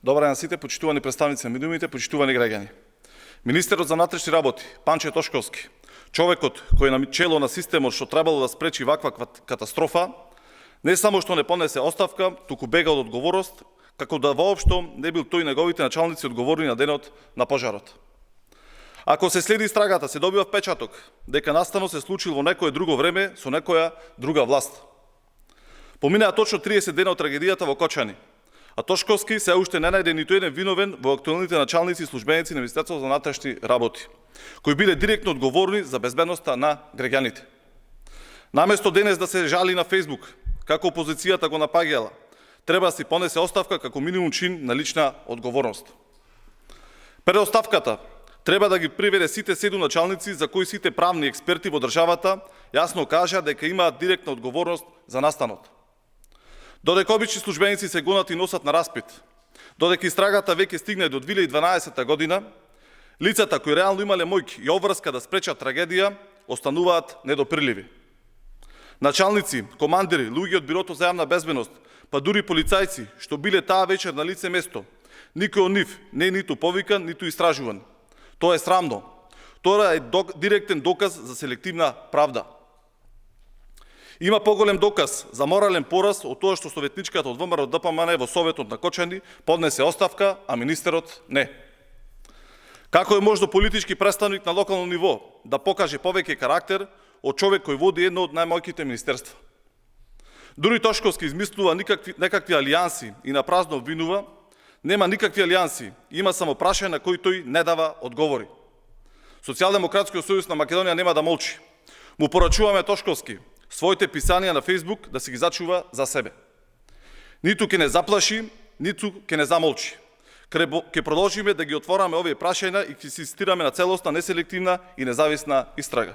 Добар ден сите, почитувани представници на медиумите, почитувани граѓани. Министерот за внатрешни работи, Панче Тошковски, човекот кој е на чело на системот што требало да спречи ваква катастрофа, не само што не понесе оставка, туку бега од одговорност, како да воопшто не бил тој и неговите началници одговорни на денот на пожарот. Ако се следи истрагата, се добива впечаток дека настанот се случил во некое друго време со некоја друга власт. Поминаа точно 30 дена од трагедијата во Кочани, а Тошковски се уште не најде ниту еден виновен во актуелните началници и службеници на Министерството за внатрешни работи, кои биле директно одговорни за безбедноста на граѓаните. Наместо денес да се жали на Facebook, како опозицијата го напаѓала, треба да си понесе оставка како минимум чин на лична одговорност. Пред оставката треба да ги приведе сите 7 началници за кои сите правни експерти во државата јасно кажа дека имаат директна одговорност за настанот. Додека обични службеници се гонат и носат на распит, додека истрагата веќе стигне до 2012 година, лицата кои реално имале моќ и обврска да спречат трагедија, остануваат недопирливи. Началници, командири, луѓе од Бирото за јавна безбедност, па дури полицајци што биле таа вечер на лице место, никој од нив не е ниту повикан, ниту истражуван. Тоа е срамно. Тоа е директен доказ за селективна правда. Има поголем доказ за морален пораз од тоа што советничката од ВМРО ДПМН во Советот на Кочани поднесе оставка, а министерот не. Како е можно политички представник на локално ниво да покаже повеќе карактер од човек кој води едно од најмоќните министерства? Дури Тошковски измислува некакви алијанси и на празно обвинува, нема никакви алијанси, има само прашање на кои тој не дава одговори. Социјалдемократскиот сојуз на Македонија нема да молчи. Му порачуваме Тошковски своите писанија на Facebook да си ги зачува за себе. Ниту ќе не заплаши, ниту ќе не замолчи. Ќе продолжиме да ги отвораме овие прашања и ќе инсистираме на целосна, неселективна и независна истрага.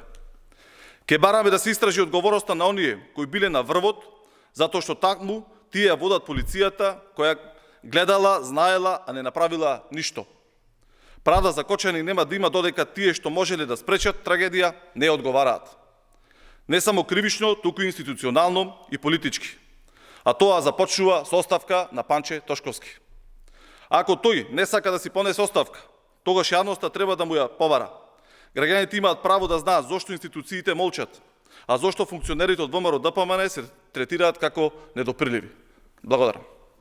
Ќе бараме да се истражи одговорноста на оние кои биле на врвот, затоа што такму тие водат полицијата која гледала, знаела, а не направила ништо. Правда за Кочани нема да има додека тие што можеле да спречат трагедија не одговараат. Не само кривично, туку и институционално и политички. А тоа започнува со оставка на Панче Тошковски. Ако тој не сака да си понесе оставка, тогаш јавноста треба да му ја побара. Граѓаните имаат право да знаат зошто институциите молчат, а зошто функционерите од ВМРО ДПМН се третираат како недопирливи. Благодарам.